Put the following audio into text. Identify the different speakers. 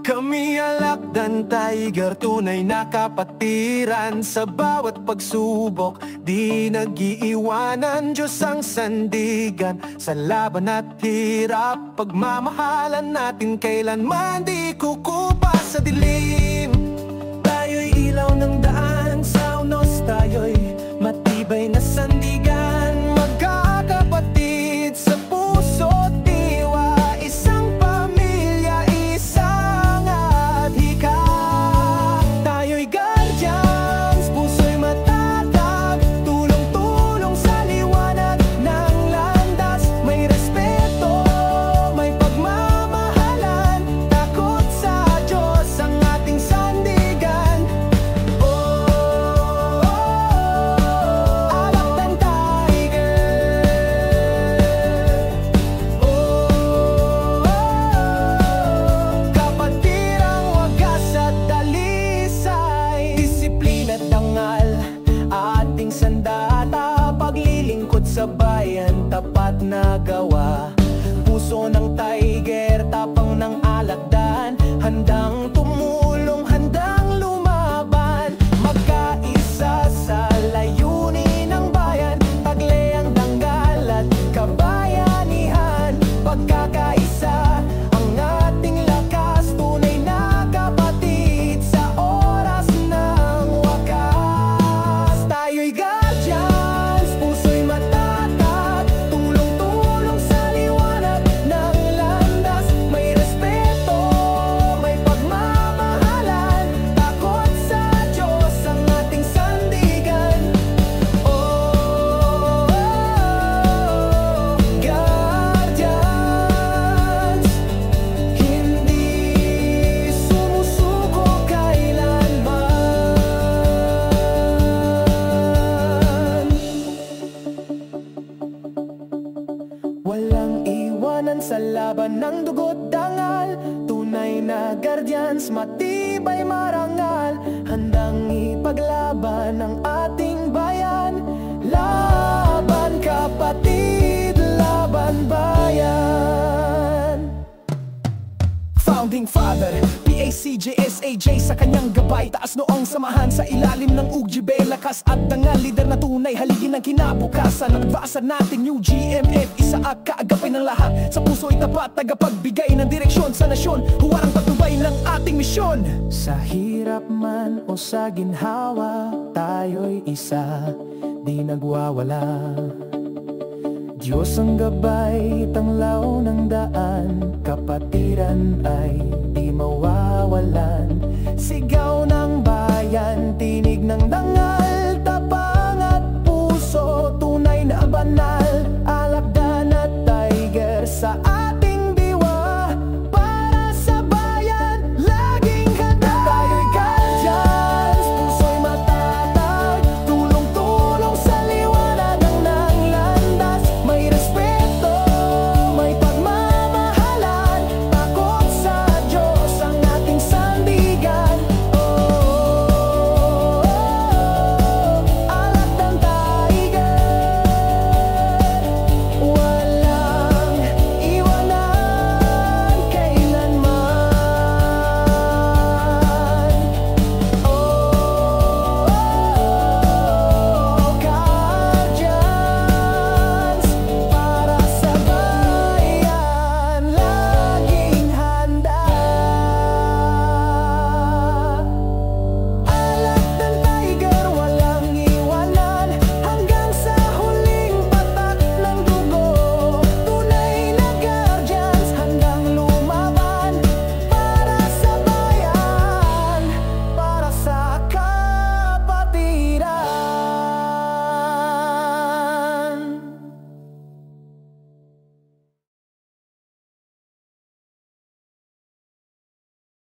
Speaker 1: Kami alakdan tiger, tunay na kapatiran. Sa bawat pagsubok, di nag-iiwanan. Diyos ang sandigan sa laban at hirap. Pagmamahalan natin kailanman di kukupa sa dilim. Tayo'y ilaw ng daan, sa unos tayo'y matibay na sandigan. Magkakapatid sa puso't diwa, isang pamilya, isang adhika. Tayo'y guardians, puso'y matatag, tulong-tulong sa liwanag ng landas. May respeto, may pagmamahalan, takot sa Diyos ang ating sandigan. Alakdan Tiger. Kapatirang wagas at dalisay, disiplina't dangal, ating sandata. Paglilingkod sa bayan, tapat na gawa. Puso ng tiger, tapang ng alakdan, handang tumulong, handang lumaban. Magkaisa sa layunin ng bayan, taglay ang danggal at kabayanihan. Pagkakaisa ang ating lakas, tunay na kapatid sa oras ng wakas. Tayo'y guardians, puso'y matatag, tulong-tulong sa liwanag ng landas. May respeto, may pagmamahalan, takot sa Diyos ang ating sandigan. Guardians, hindi sumusuko kailanman. Walang iwanan sa laban ng dugo't dangal, tunay na guardians, matibay marangal, handang ipaglaban ang ating bayan. Laban kapatid, laban bayan. Founding Father, PACJ-SAJ sa kanyang gabay, taas noong samahan sa ilalim ng UGB. Lakas at dangal, lider na tunay, haligi ng kinabukasan. Nagbasa natin New GMF, isa at kaagapay ng lahat. Sa puso'y tapat, tagapagbigay ng direksyon sa nasyon, huwarang patnubay ng ating misyon. Sa hirap man o sa ginhawa, tayo'y isa, di nagwawala. Diyos ang gabay, tanglaw ng daan, kapatiran ay di mawawalan. Sigaw